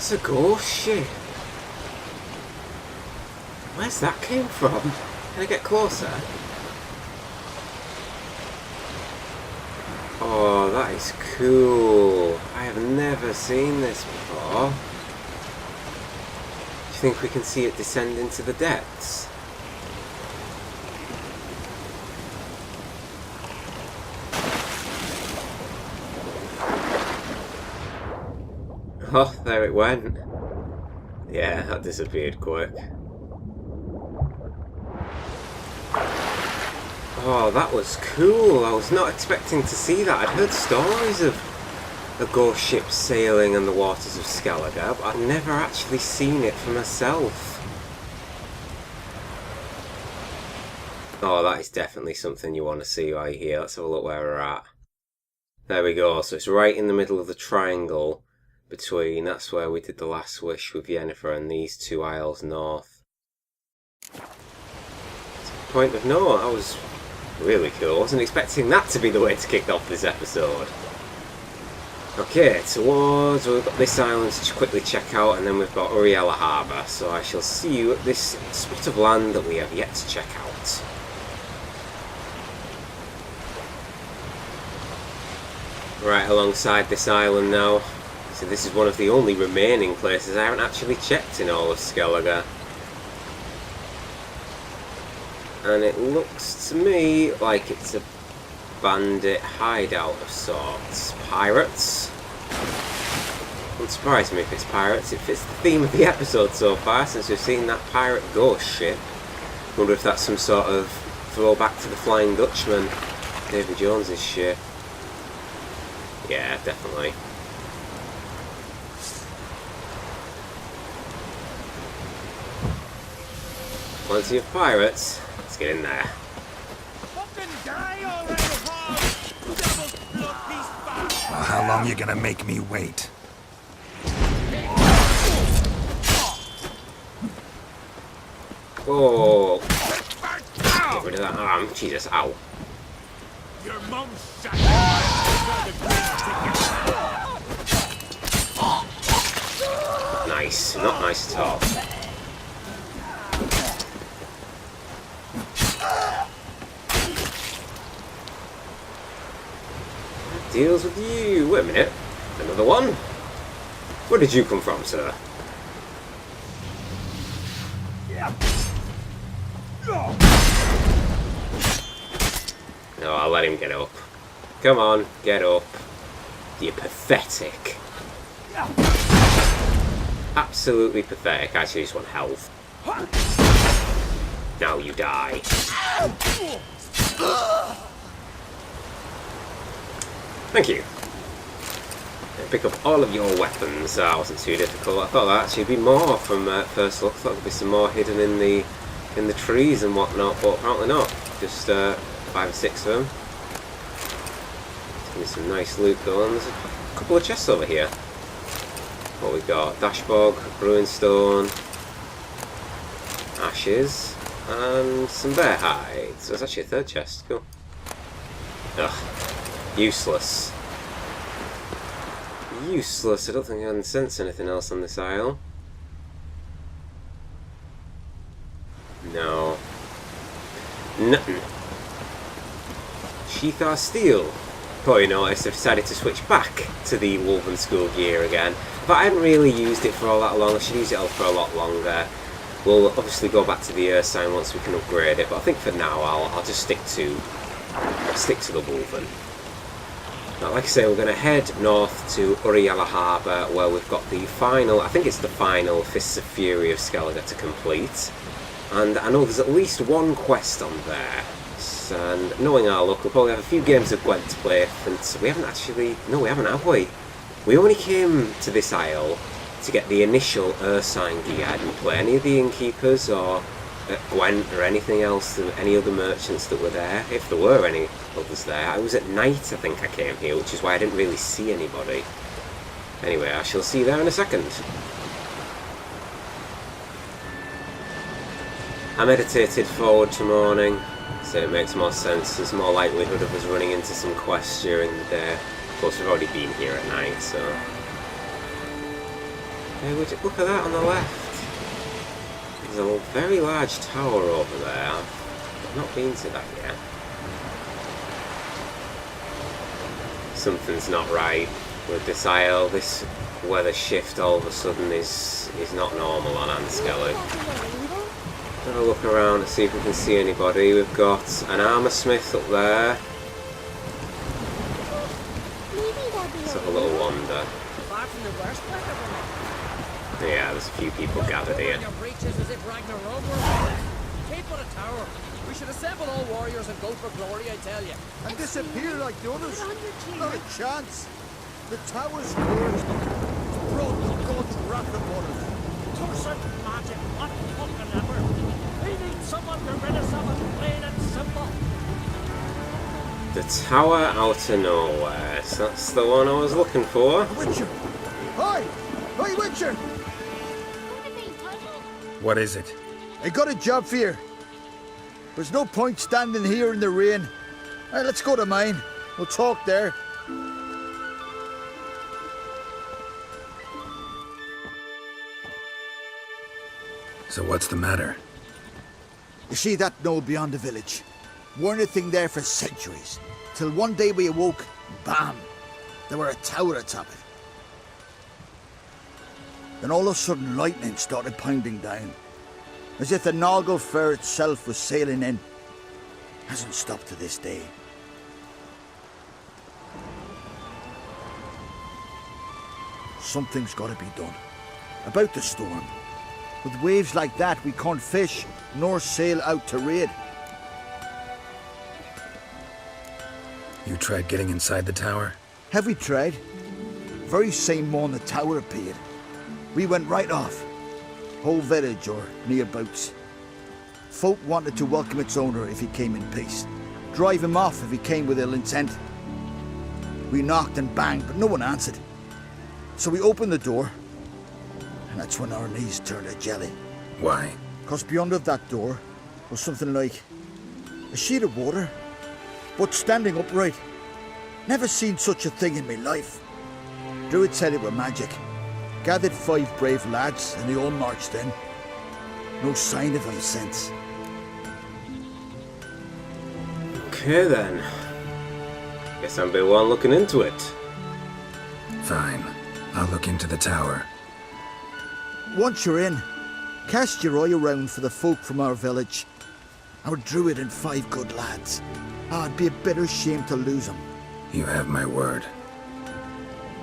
That's a ghost ship. Where's that came from? Can I get closer? Oh, that is cool. I have never seen this before. Do you think we can see it descend into the depths? Oh, there it went. Yeah, that disappeared quick. Oh, that was cool. I was not expecting to see that. I'd heard stories of a ghost ship sailing in the waters of Skellige, but I'd never actually seen it for myself. Oh, that is definitely something you want to see while you're here. Let's have a look where we're at. There we go. So it's right in the middle of the triangle between, that's where we did the last wish with Yennefer, and these two isles north. Point of note, that was really cool. I wasn't expecting that to be the way to kick off this episode. Okay, towards, we've got this island to quickly check out, and then we've got Uriella Harbour, so I shall see you at this spot of land that we have yet to check out. Right alongside this island now. So this is one of the only remaining places I haven't actually checked in all of Skellige. And it looks to me like it's a bandit hideout of sorts. Pirates? Wouldn't surprise me if it's pirates. It fits the theme of the episode so far, since we've seen that pirate ghost ship. Wonder if that's some sort of throwback to the Flying Dutchman, Davy Jones's ship. Yeah, definitely. Plenty of pirates. Let's get in there. Well, how long you gonna make me wait? Oh! Get rid of that arm. Jesus, ow. Your mom's Nice. Not nice at all. Deals with you. Wait a minute. Another one? Where did you come from, sir? No, I'll let him get up. Come on, get up. You're pathetic. Absolutely pathetic. Actually, just want health. Now you die. Thank you. Pick up all of your weapons. That wasn't too difficult. I thought that'd actually be more from first look. I thought there'd be some more hidden in the trees and whatnot, but apparently not. Just 5 or 6 of them. Give me some nice loot though. And there's a couple of chests over here. What we got? Dashbog, Ruinstone, Ashes, and some bear hides. So it's actually a 3rd chest. Cool. Ugh. Useless. Useless. I don't think I can sense anything else on this isle. No. Nothing. Sheathar Steel. Probably noticed I've decided to switch back to the Woven School gear again. But I hadn't really used it for all that long. I should use it for a lot longer. We'll obviously go back to the Earth sign once we can upgrade it. But I think for now I'll just stick to the Woven. Like I say, we're going to head north to Uriella Harbour, where we've got the final, I think it's the final Fists of Fury of Skellige to complete. And I know there's at least one quest on there. And knowing our luck, we'll probably have a few games of Gwent to play. And we haven't actually, no we haven't, have we? We only came to this isle to get the initial Ursine gear. I didn't play any of the innkeepers or Gwent or anything else, any other merchants that were there, if there were any others there. I was at night, I think I came here, which is why I didn't really see anybody. Anyway, I shall see you there in a second. I meditated forward to morning, so it makes more sense. There's more likelihood of us running into some quests during the day. Of course, we've already been here at night, so... Look at that on the left. There's a very large tower over there. I've not been to that yet. Something's not right with this isle. This weather shift all of a sudden is not normal on Anskellig. Have a look around to see if we can see anybody. We've got an armour smith up there. Let's have a little wander. Yeah, there's a few people gathered here. We should assemble all warriors and go for glory, I tell you. And disappear like the others? Not a chance. The tower's closed. Brought the gods wrath upon us. Torsion magic, what fucking ever. We need someone to rid us of it, plain and simple. The tower out of nowhere. So that's the one I was looking for. Witcher! Hi! Hi, Witcher! What is it? I got a job for you. There's no point standing here in the rain. Right, let's go to mine. We'll talk there. So what's the matter? You see that knoll beyond the village? Weren't a thing there for centuries. Till one day we awoke, bam! There were a tower atop it. Then all of a sudden lightning started pounding down. As if the Noggle Fair itself was sailing in. Hasn't stopped to this day. Something's got to be done. About the storm. With waves like that, we can't fish, nor sail out to raid. You tried getting inside the tower? Have we tried? Very same morning the tower appeared. We went right off. Whole village or nearabouts. Folk wanted to welcome its owner if he came in peace. Drive him off if he came with ill intent. We knocked and banged, but no one answered. So we opened the door, and that's when our knees turned to jelly. Why? 'Cause beyond of that door was something like a sheet of water, but standing upright. Never seen such a thing in my life. Druid said it were magic. Gathered 5 brave lads, and they all marched in. No sign of them since. Okay then. Guess I'm be one looking into it. Fine. I'll look into the tower. Once you're in, cast your eye around for the folk from our village. Our druid and 5 good lads. It'd be a bitter shame to lose them. You have my word.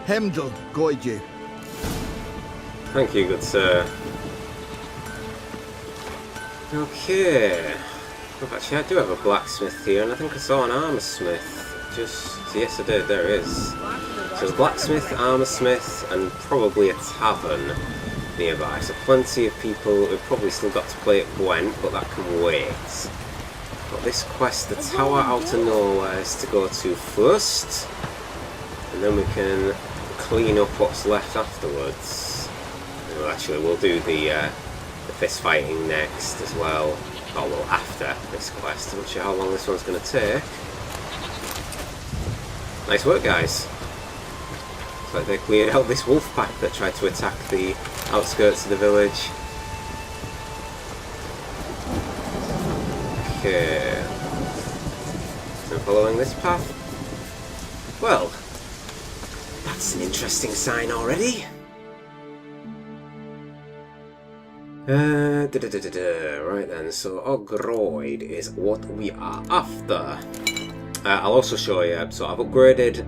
Hemdall guide you. Thank you, good sir. Okay. Well, actually, I do have a blacksmith here, and I think I saw an armour smith. Yes, I did. There it is. So there's blacksmith, armour smith, and probably a tavern nearby. So plenty of people who've probably still got to play at Gwent, but that can wait. Got this quest, the tower out of nowhere, is to go to first, and then we can clean up what's left afterwards. Well, actually, we'll do the fist fighting next as well. Oh, well, after this quest. I'm not sure how long this one's going to take. Nice work, guys. Looks like they cleared out this wolf pack that tried to attack the outskirts of the village. Okay. So following this path. Well, that's an interesting sign already. Right then, so Ogroid is what we are after. I'll also show you, so I've upgraded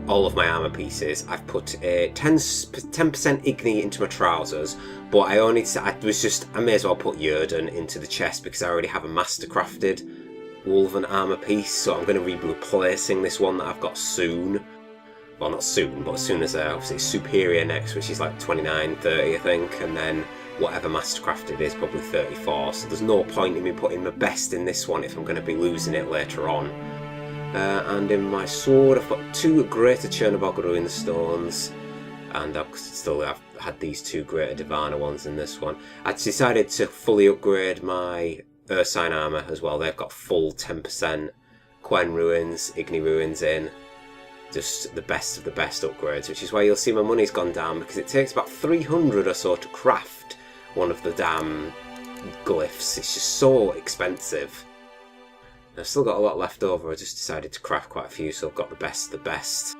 all of my armour pieces. I've put a 10% Igni into my trousers, but I may as well put Yrden into the chest because I already have a mastercrafted Wolven armour piece, so I'm going to be replacing this one that I've got soon. Well, not soon, but as soon as obviously Superior next, which is like 29, 30 I think, and then whatever mastercrafted is probably 34, so there's no point in me putting my best in this one if I'm going to be losing it later on. And in my sword I've got 2 Greater Chernobog Ruin Stones, and I've had these 2 Greater Divana ones in this one. I decided to fully upgrade my Ursine armour as well. They've got full 10% Quen Ruins, Igni Ruins in. just the best of the best upgrades, which is why you'll see my money's gone down, because it takes about 300 or so to craft one of the damn glyphs. It's just so expensive. I've still got a lot left over. I just decided to craft quite a few, so I've got the best of the best.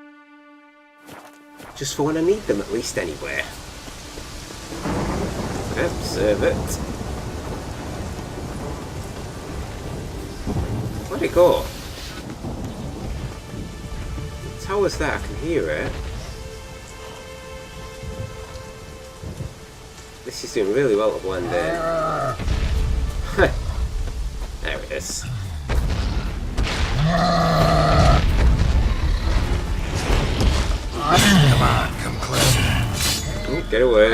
Just for when I need them, at least, anyway. Yep, save it. Where'd it go? The tower's there, I can hear it. This is doing really well to blend in. There it is. Come on, come closer. Ooh, get away.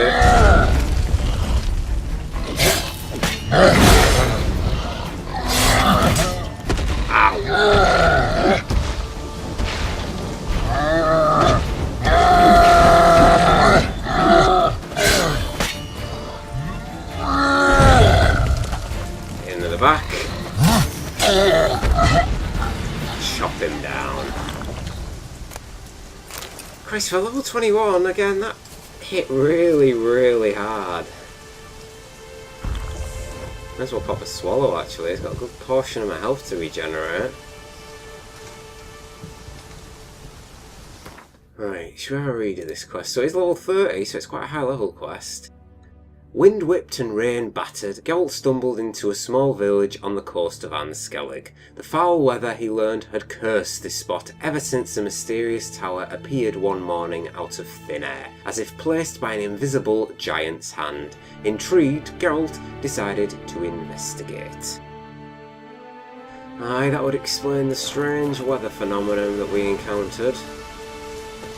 Into the back. Chop him down. Christ, for level 21, again, that hit really, really hard. Might as well pop a swallow, actually. It's got a good portion of my health to regenerate. Right, should we have a read of this quest? So it's level 30, so it's quite a high level quest. Wind whipped and rain battered, Geralt stumbled into a small village on the coast of Skellig. The foul weather, he learned, had cursed this spot ever since a mysterious tower appeared one morning out of thin air, as if placed by an invisible giant's hand. Intrigued, Geralt decided to investigate. Aye, that would explain the strange weather phenomenon that we encountered.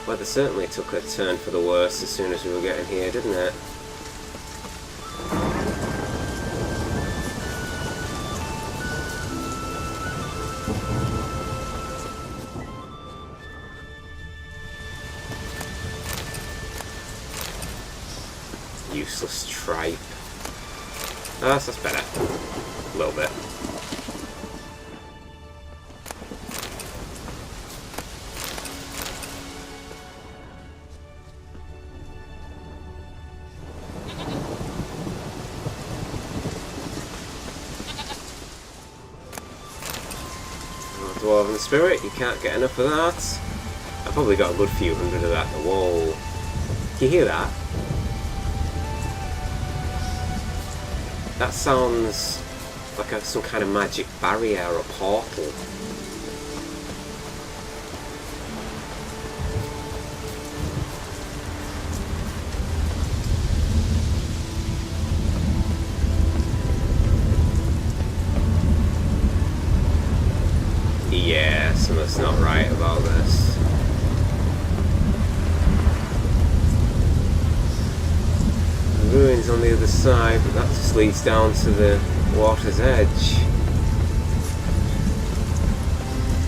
Weather certainly took a turn for the worse as soon as we were getting here, didn't it? Useless tripe. Ah, that's better. A little bit. Dwarven Spirit, you can't get enough of that. I've probably got a good few hundred of that. Whoa. Can you hear that? That sounds like some kind of magic barrier or portal. Yeah, something's not right about this. Ruins on the other side, but that just leads down to the water's edge.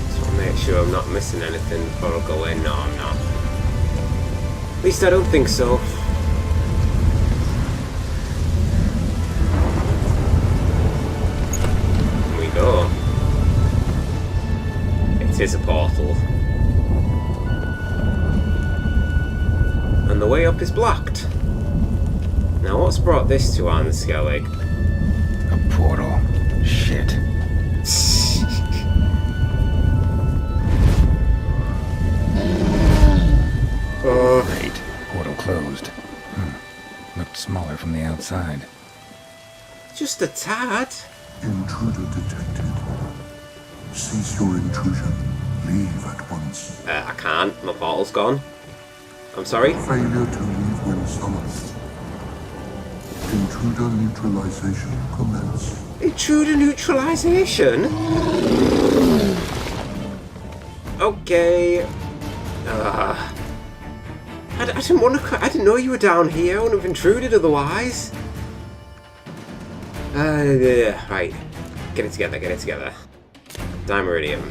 Just want to make sure I'm not missing anything before I go in. No, I'm not. At least I don't think so. Here we go. It is a portal. And the way up is blocked. Now what's brought this to Skellig? A portal. Shit. Wait. Portal closed. Looked smaller from the outside. Just a tad. Intruder detected. Cease your intrusion. Leave at once. I can't. My portal's gone. I'm sorry? Failure to leave when summoned. Intruder neutralization commence. Intruder neutralization? Okay. I didn't want to. I didn't know you were down here. I wouldn't have intruded otherwise. Right. Get it together. Get it together. Dimeridium.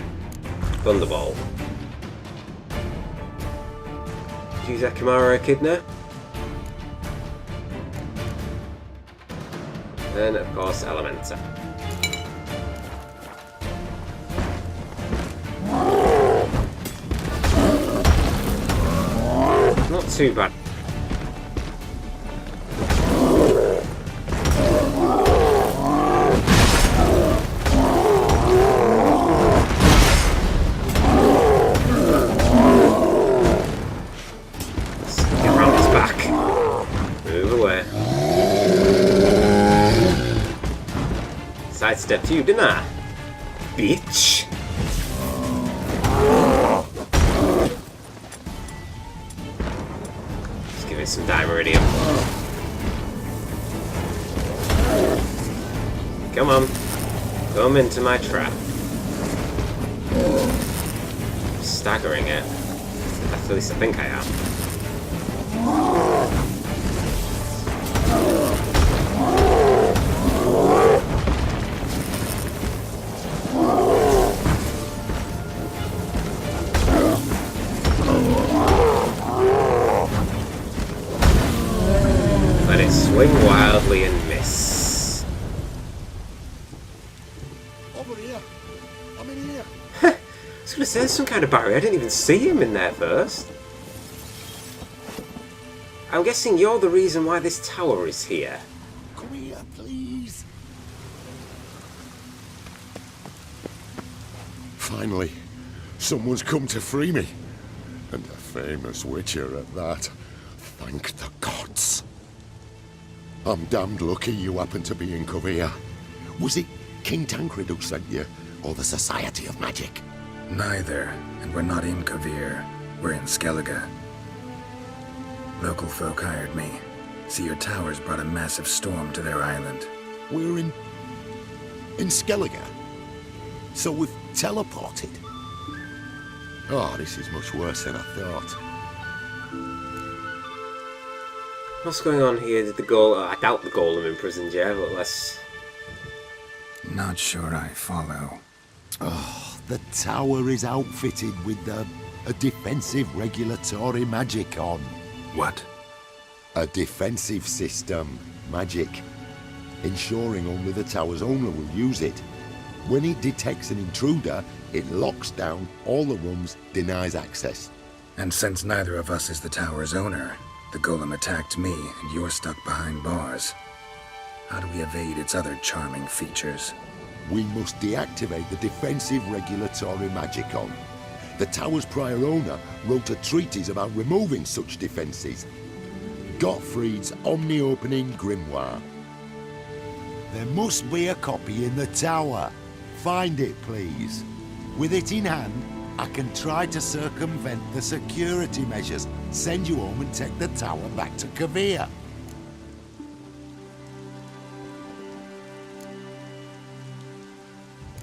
Thunderball. Use Ekimara Echidna. And of course, Elementa. too bad. Let's get round his back. Move away. Sidestepped you, didn't I? Bitch! Let's give it some Dimeridium. Come on. Come into my trap. Staggering it. At least I think I am. Let it swing wildly and miss. Over here. I'm in here. I was going to say, there's some kind of barrier. I didn't even see him in there first. I'm guessing you're the reason why this tower is here. Come here, please. Finally, someone's come to free me. And a famous witcher at that. Thank the gods. I'm damned lucky you happen to be in Rivia. Was it King Tancred who sent you, or the Society of Magic? Neither, and we're not in Rivia. We're in Skellige. Local folk hired me. See, your towers brought a massive storm to their island. We're in Skellige? So we've teleported? Oh, this is much worse than I thought. What's going on here? Did the golem... I doubt the golem imprisoned you, but let's... Not sure I follow. Oh, the tower is outfitted with a defensive regulatory magic on. What? A defensive system, magic, ensuring only the tower's owner will use it. When it detects an intruder, it locks down all the rooms, denies access. And since neither of us is the tower's owner, the golem attacked me and you're stuck behind bars. How do we evade its other charming features? We must deactivate the defensive regulatory magic on. The tower's prior owner wrote a treatise about removing such defenses. Gottfried's Omni-Opening Grimoire. There must be a copy in the tower. Find it, please. With it in hand, I can try to circumvent the security measures, send you home and take the tower back to Rivia.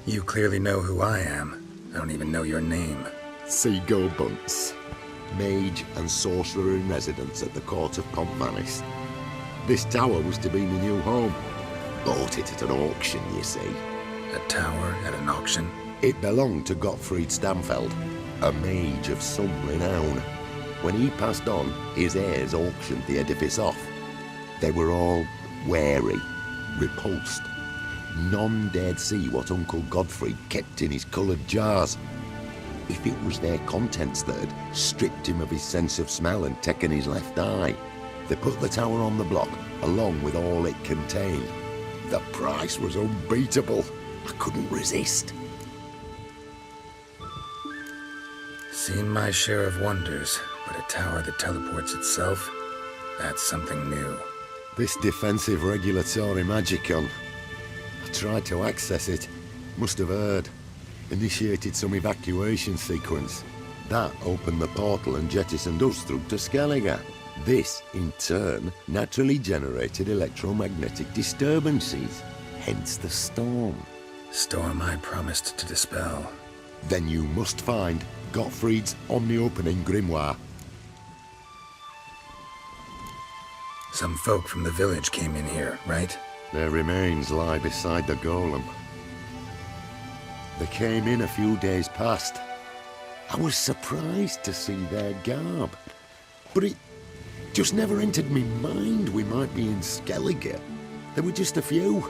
You clearly know who I am. I don't even know your name. Seagull Bunce, mage and sorcerer in residence at the court of Pontmanis. This tower was to be my new home. Bought it at an auction, you see. A tower at an auction? It belonged to Gottfried Stamfeld, a mage of some renown. When he passed on, his heirs auctioned the edifice off. They were all wary, repulsed. None dared see what Uncle Gottfried kept in his coloured jars. If it was their contents that had stripped him of his sense of smell and taken his left eye, they put the tower on the block, along with all it contained. The price was unbeatable. I couldn't resist. Seen my share of wonders, but a tower that teleports itself? That's something new. This defensive regulatory magicon. I tried to access it. Must have heard. Initiated some evacuation sequence. That opened the portal and jettisoned us through to Skellige. This, in turn, naturally generated electromagnetic disturbances. Hence the storm. Storm I promised to dispel. Then you must find Gottfried's Omni-Opening Grimoire. Some folk from the village came in here, right? Their remains lie beside the golem. They came in a few days past. I was surprised to see their garb. But it just never entered me mind we might be in Skellige. There were just a few,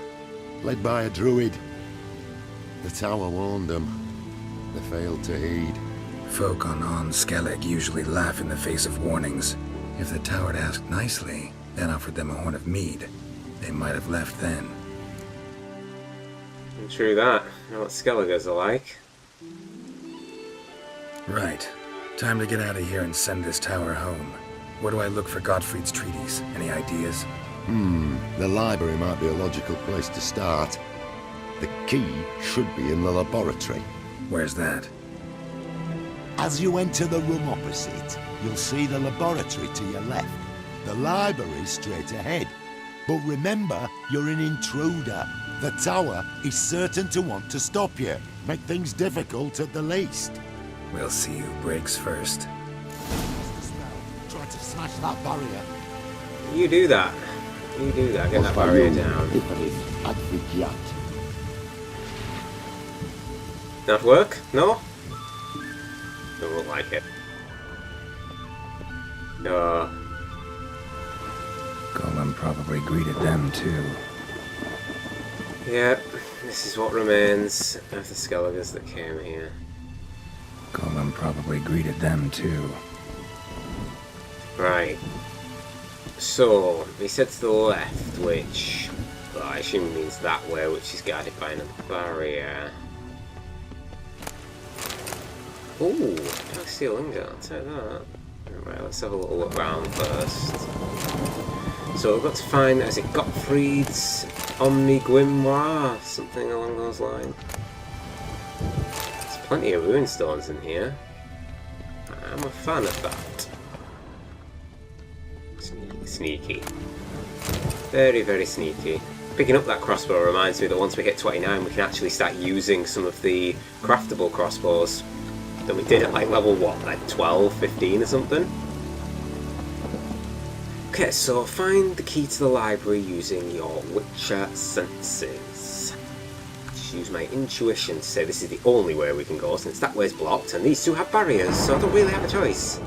led by a druid. The tower warned them. They failed to heed. Folk on Skellig usually laugh in the face of warnings. If the tower had asked nicely, then offered them a horn of mead, they might have left then. True that. You know what Skelligers are like. Right. Time to get out of here and send this tower home. Where do I look for Gottfried's treatise? Any ideas? The library might be a logical place to start. The key should be in the laboratory. Where's that? As you enter the room opposite, you'll see the laboratory to your left. The library's straight ahead. But remember, you're an intruder. The tower is certain to want to stop you. Make things difficult at the least. We'll see who breaks first. Try to smash that barrier. You do that. You do that. Get that barrier down. That work? No? Don't look like it. No. Golem probably greeted them too. Yep, this is what remains of the Skelligers that came here. Golem probably greeted them too. Right. So, he said to the left, which well, I assume means that way, which is guarded by another barrier. Ooh, can I steal Ingot? I'll take that. Right, let's have a little look around first. So we've got to find, is it Gottfried's Omni Grimoire? Something along those lines. There's plenty of runestones in here. I'm a fan of that. Sneaky. Very, very sneaky. Picking up that crossbow reminds me that once we hit 29 we can actually start using some of the craftable crossbows that we did at like level what, like 12, 15 or something? Okay, so find the key to the library using your Witcher senses. Just use my intuition to say this is the only way we can go since that way's blocked and these two have barriers, so I don't really have a choice.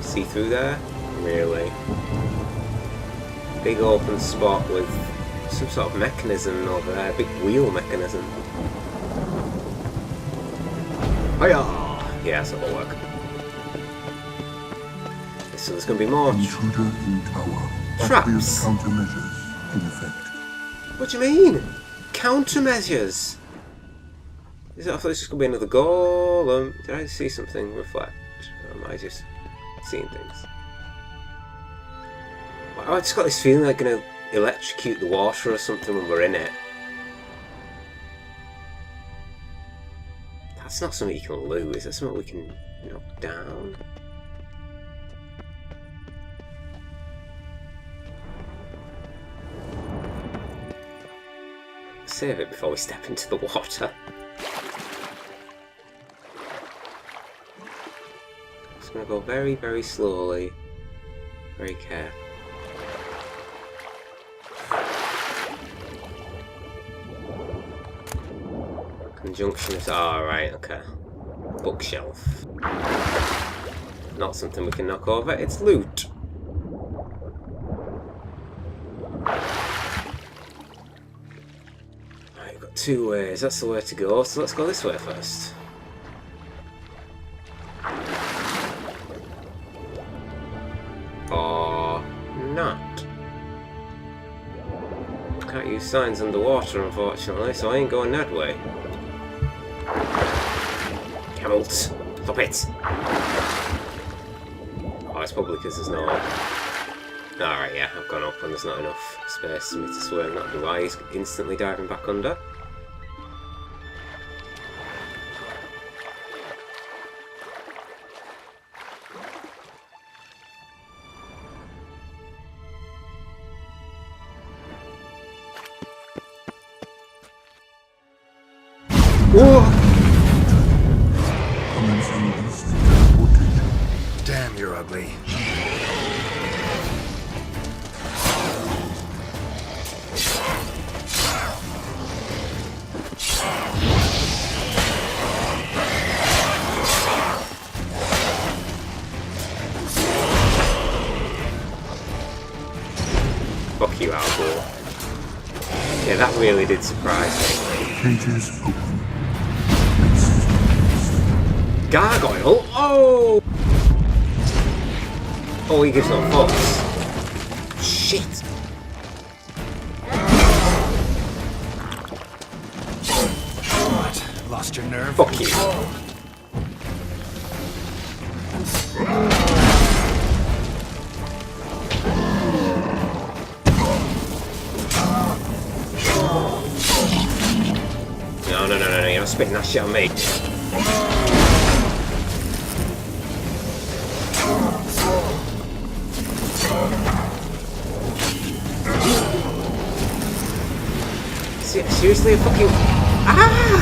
See through there? Really? Big open spot with some sort of mechanism over there, big wheel mechanism. Hiya! Yeah, that'll work. So there's going to be more Intruder in tower. traps. Obvious countermeasures in effect. What do you mean? Countermeasures? Is it, I thought this was going to be another golem. Did I see something reflect? Or am I just seeing things? I just got this feeling like going to electrocute the water or something when we're in it. That's not something you can lose. That's something we can knock down. Save it before we step into the water. Just going to go very, very slowly. Very careful. Conjunction is... right, okay. Bookshelf. Not something we can knock over, it's loot. Right, we've got two ways, that's the way to go, so let's go this way first. Or not. Can't use signs underwater, unfortunately, so I ain't going that way. Camels, stop it! Oh, it's probably because there's no... Alright, yeah, I've gone up and there's not enough space for me to swim. That'd be why he's instantly diving back under. Whoa! Commencing instant teleportation. Damn, you're ugly. Fuck you, Algor. Yeah, that really did surprise me. Cages open. Gargoyle? Oh! Oh, he gives no fucks. Shit. What? Lost your nerve? Fuck you. No, you're not spitting that shit on me. Seriously, a fucking... Ah!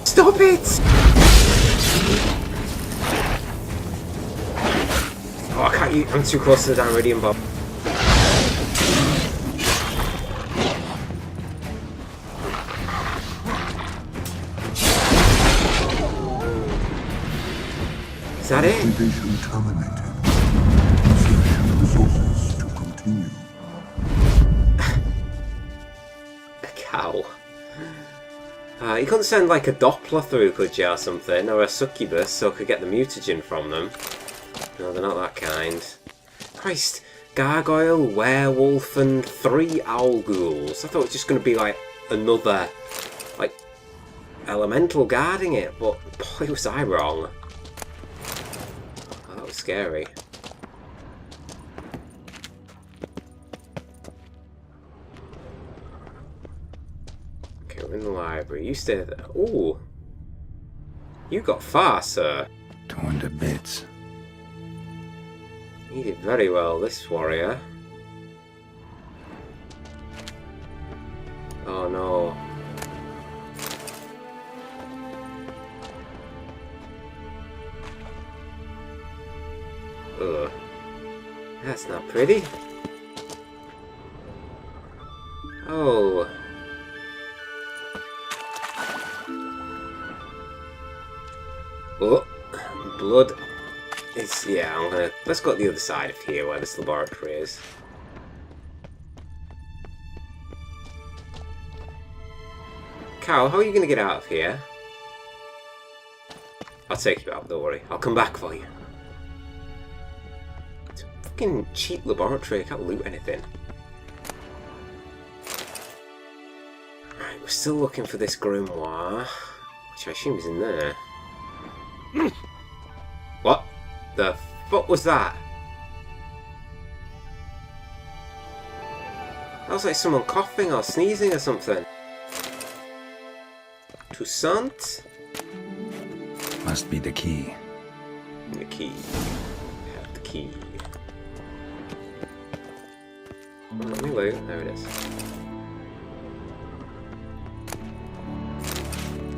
Stop it! Oh, I can't use... I'm too close to the damn Iridium bomb. Is that it? Activation terminated. Insertion resources to continue. A cow. You couldn't send like a Doppler through, could you, or something? Or a succubus, so I could get the mutagen from them. No, they're not that kind. Christ. Gargoyle, werewolf, and 3 owl ghouls. I thought it was just going to be like another, like, elemental guarding it, but boy, was I wrong. Oh, that was scary. Okay, we're in the library. You stay there. Ooh. You got far, sir. Torn to bits. You did very well, this warrior. Oh no. Ugh. That's not pretty. Oh. Oh. Blood. It's, yeah, I'm gonna... Let's go to the other side of here where this laboratory is. Cal, how are you gonna get out of here? I'll take you out, don't worry. I'll come back for you. It's a fucking cheap laboratory, I can't loot anything. Right, we're still looking for this grimoire, which I assume is in there. What the fuck was that? That was like someone coughing or sneezing or something. Toussaint? Must be the key. The key. Have the key. Well, let me loot. There it is.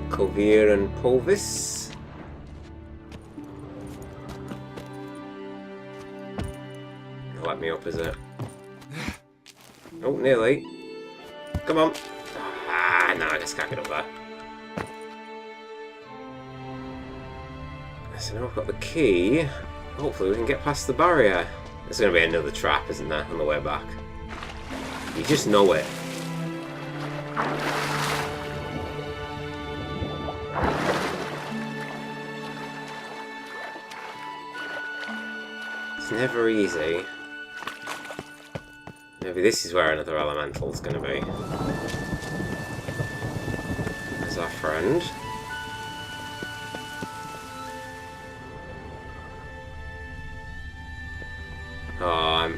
Kovir and Pulvis. Let me up, is it? Oh, nearly. Come on. Ah, no, I just can't get up there. So now we've got the key. Hopefully we can get past the barrier. There's going to be another trap, isn't there, on the way back? You just know it. It's never easy. Maybe this is where another elemental is going to be. There's our friend. Oh, I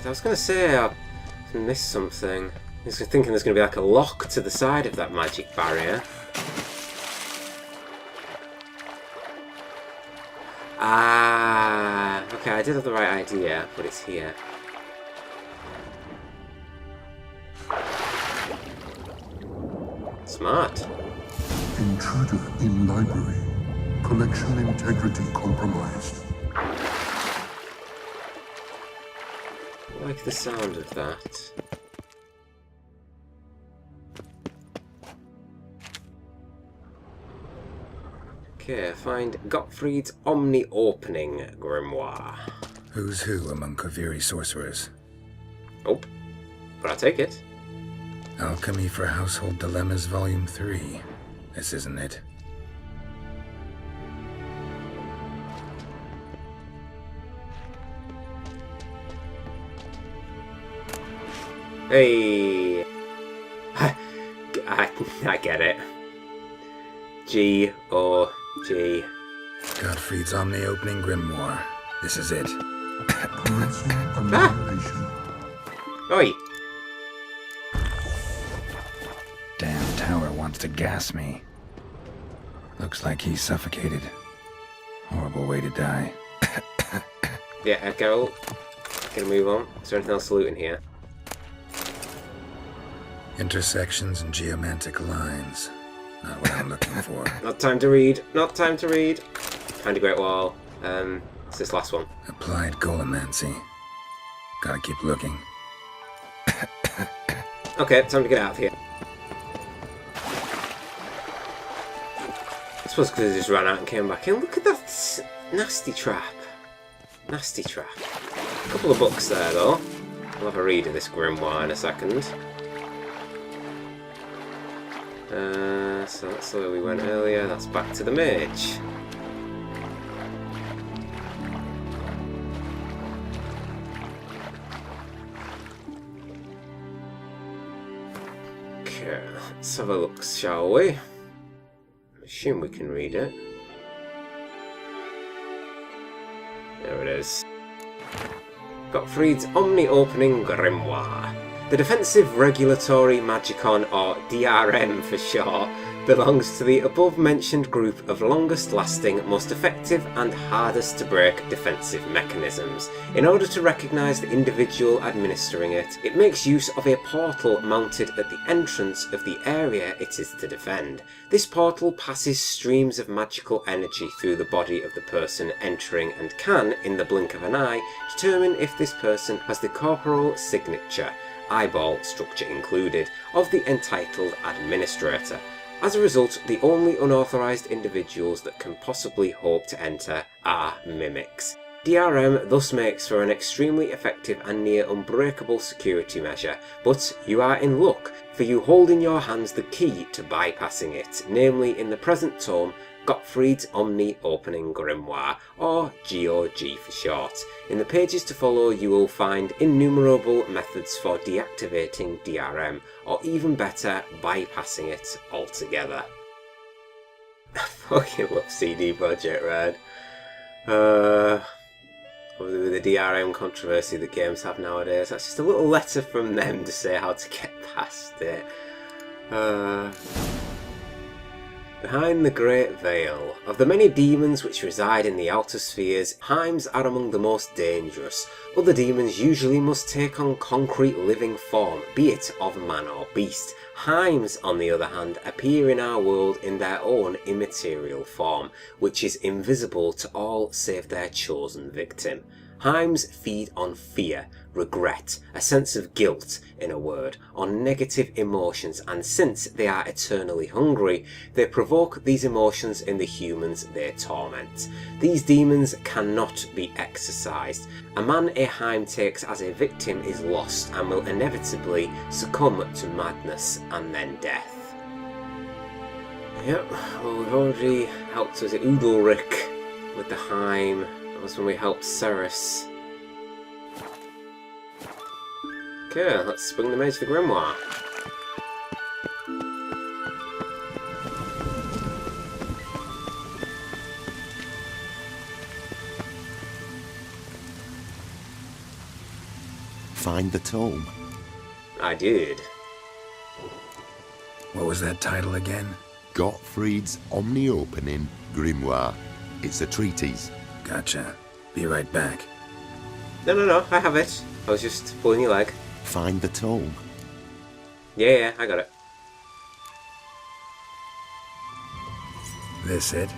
was going to say I missed something. I was thinking there's going to be like a lock to the side of that magic barrier. Ah, okay, I did have the right idea, but it's here. Smart. Intruder in library. Collection integrity compromised. I like the sound of that. Okay, find Gottfried's Omni-Opening Grimoire. Who's who among Kaviri sorcerers? Oh, but I'll take it. Alchemy for Household Dilemmas Volume 3. This isn't it. Hey! I get it. G-O-G. Gottfried's Omni-opening grimoire. This is it. Commencing annihilation. Oi! Damn tower wants to gas me. Looks like he's suffocated. Horrible way to die. Yeah, Geralt. Gonna move on. Is there anything else to loot in here? Intersections and geomantic lines. Not what I'm looking for. Not time to read. Not time to read. Find a Great Wall. It's this last one. Applied golemancy. Gotta keep looking. Okay, time to get out of here. I suppose because I just ran out and came back in. Look at that nasty trap. Nasty trap. A couple of books there, though. I'll have a read of this grimoire in a second. So that's where we went earlier. That's back to the mage. Okay, let's have a look, shall we? I assume we can read it. There it is. Gottfried's Omni-Opening Grimoire. The Defensive Regulatory Magicon, or DRM for short, belongs to the above-mentioned group of longest-lasting, most effective and hardest-to-break defensive mechanisms. In order to recognise the individual administering it, it makes use of a portal mounted at the entrance of the area it is to defend. This portal passes streams of magical energy through the body of the person entering and can, in the blink of an eye, determine if this person has the corporal signature, eyeball structure included, of the entitled administrator. As a result, the only unauthorised individuals that can possibly hope to enter are mimics. DRM thus makes for an extremely effective and near unbreakable security measure, but you are in luck, for you hold in your hands the key to bypassing it, namely in the present tome, Gottfried's Omni-Opening Grimoire, or GOG for short. In the pages to follow you will find innumerable methods for deactivating DRM, or even better, bypassing it altogether. I fucking love CD Projekt Red. With the DRM controversy that games have nowadays, that's just a little letter from them to say how to get past it. Behind the Great Veil. Of the many demons which reside in the outer spheres, Heims are among the most dangerous. Other demons usually must take on concrete living form, be it of man or beast. Heims, on the other hand, appear in our world in their own immaterial form, which is invisible to all save their chosen victim. Heims feed on fear, regret, a sense of guilt, in a word, on negative emotions, and since they are eternally hungry, they provoke these emotions in the humans they torment. These demons cannot be exorcised. A man a Heim takes as a victim is lost and will inevitably succumb to madness and then death. Yep, well we've already helped, was it Udalric with the Heim? That was when we helped Ceres. Okay, let's bring the mage to the grimoire. Find the tome. I did. What was that title again? Gottfried's Omni-Opening Grimoire. It's a treatise. Gotcha. Be right back. No, I have it. I was just pulling your leg. Find the tome. Yeah, I got it. This it?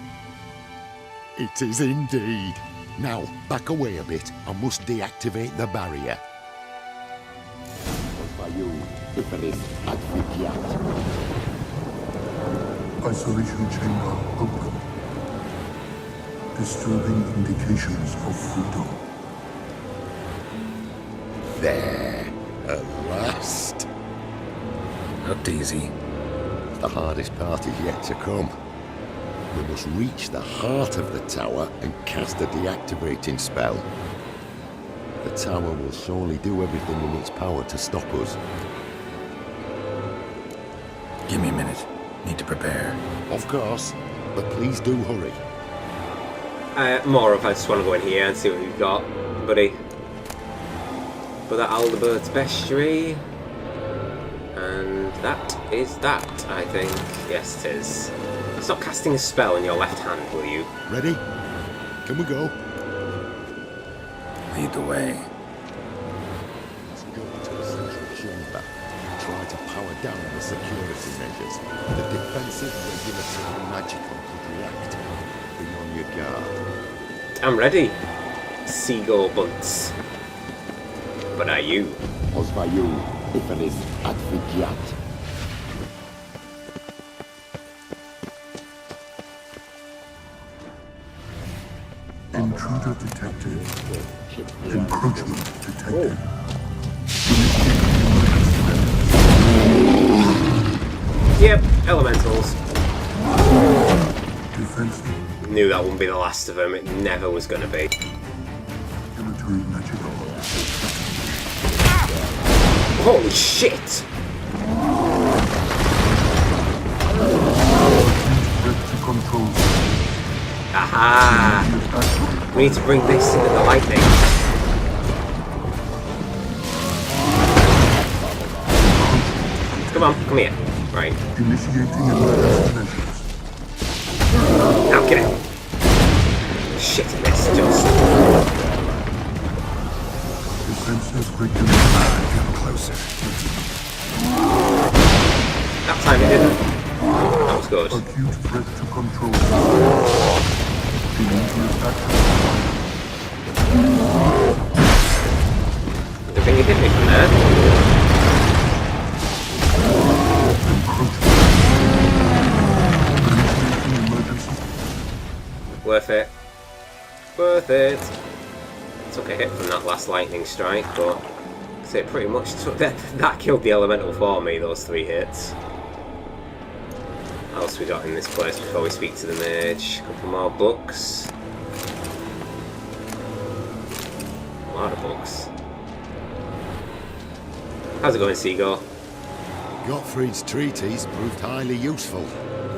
It is indeed. Now, back away a bit. I must deactivate the barrier. Isolation chamber open. Disturbing indications of freedom. There. At last. Looked easy. The hardest part is yet to come. We must reach the heart of the tower and cast a deactivating spell. The tower will surely do everything in its power to stop us. Give me a minute. Need to prepare. Of course, but please do hurry. More of I just want to go in here and see what we've got, buddy. But that Alderbird's bestiary. And that is that, I think. Yes, it is. Stop casting a spell in your left hand, will you? Ready? Can we go? Lead the way. Let's go to the central chamber. Try to power down the security measures. The defensive, regulatory, and magical could react. Be on your guard. I'm ready, Seagull Bunts. But are you? Osvayu, Iferis, Advigiat. Intruder detected. Encroachment detected. Yep, elementals. Defensive. Knew that wouldn't be the last of them. It never was going to be. Military magical. Holy shit! Threat to control. Aha! We need to bring this into the lightning. Come on, come here. Right. Initiating emergency measures. Now get it. Shit, this just. Defensive regulation. Come closer. That time it didn't. That was good. Acute threat to control. Immediate action. I think it hit me from there. Worth it. Worth it. Took a hit from that last lightning strike, but it pretty much took that killed the elemental for me, those 3 hits. What else we got in this place before we speak to the mage? A couple more books. A lot of books. How's it going, Seagull? Gottfried's treatise proved highly useful.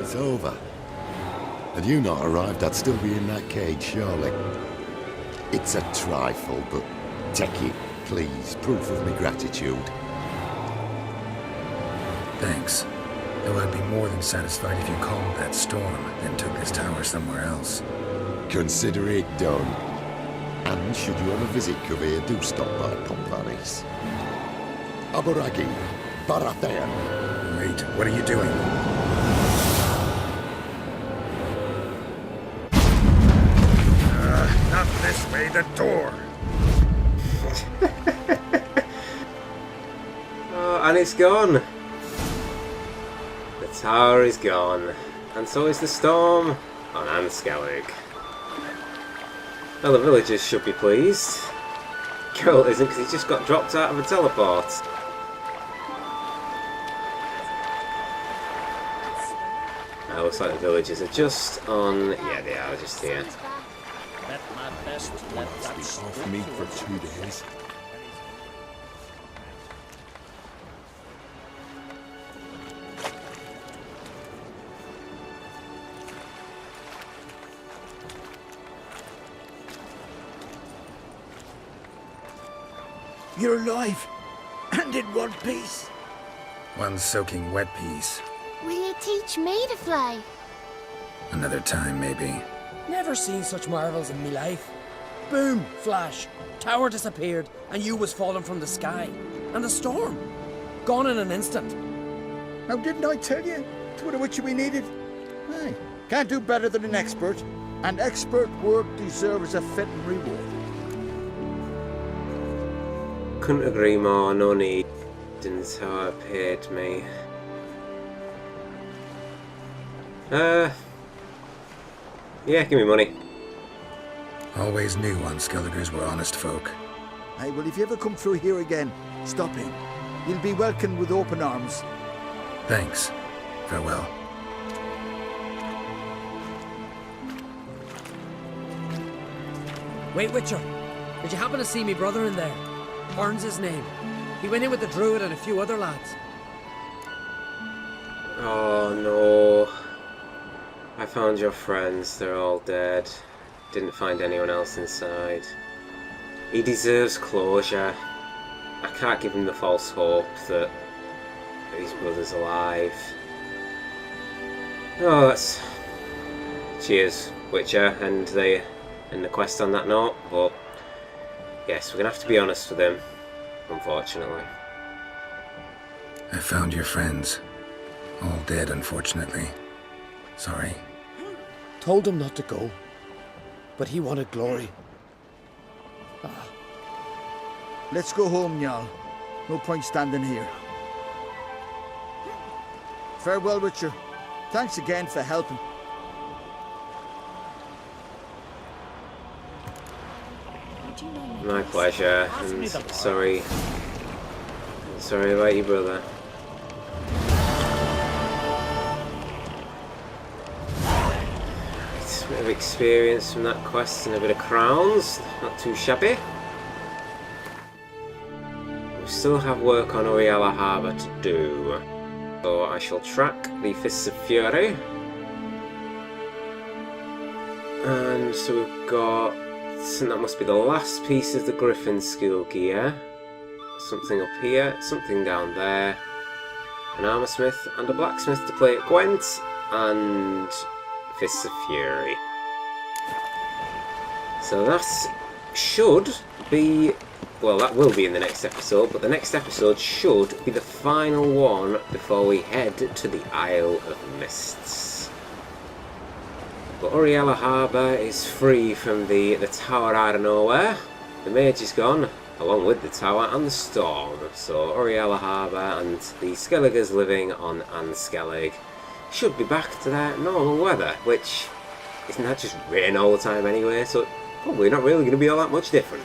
It's over. Had you not arrived, I'd still be in that cage, surely. It's a trifle, but take it, please. Proof of my gratitude. Thanks. Though I'd be more than satisfied if you calmed that storm and took this tower somewhere else. Consider it done. And should you ever visit Kavir, do stop by Pomvaris. Aboragi, Barathan. Wait, what are you doing? Not this way, the door! Oh, and it's gone. The tower is gone. And so is the storm on Anskellig. Well, the villagers should be pleased. Geralt isn't, because he just got dropped out of a teleport. Looks like the villagers are just on... Yeah, they are just here. Let my best let that Off me for 2 days. You're alive! And in one piece! One soaking wet piece. Will you teach me to fly? Another time, maybe. Never seen such marvels in me life. Boom, flash, tower disappeared, and you was falling from the sky. And the storm, gone in an instant. Now, didn't I tell you? It's what which we needed. Aye, can't do better than an expert. And expert work deserves a fitting reward. Couldn't agree more, no need. Didn't how it paid me. Yeah, give me money. Always knew Unskelligers were honest folk. Aye, well, if you ever come through here again, stop in. You'll be welcomed with open arms. Thanks. Farewell. Wait, Witcher. Did you happen to see me brother in there? Orn's his name. He went in with the druid and a few other lads. Oh no. I found your friends, they're all dead. Didn't find anyone else inside. He deserves closure. I can't give him the false hope that his brother's alive. Oh, that's... Cheers, Witcher, and the quest on that note, but yes, we're gonna have to be honest with him, unfortunately. I found your friends. All dead, unfortunately. Sorry. Told him not to go, but he wanted glory. Let's go home, Jarl. No point standing here. Farewell, Richard. Thanks again for helping. My pleasure, and sorry about your brother. It's a bit of experience from that quest and a bit of crowns, not too shabby. We still have work on Oriella Harbour to do, so I shall track the Fists of Fury. And so we've got, and that must be the last piece of the Griffin skill gear. Something up here, something down there, an armoursmith and a blacksmith to play at Gwent, and Fists of Fury. So that should be, well, that will be in the next episode, but the next episode should be the final one before we head to the Isle of Mists. But Oriella Harbour is free from the tower out of nowhere. The mage is gone, along with the tower and the storm. So Oriella Harbour and the Skelligers living on Anskellig should be back to their normal weather, which isn't that just rain all the time anyway, so probably not really going to be all that much different.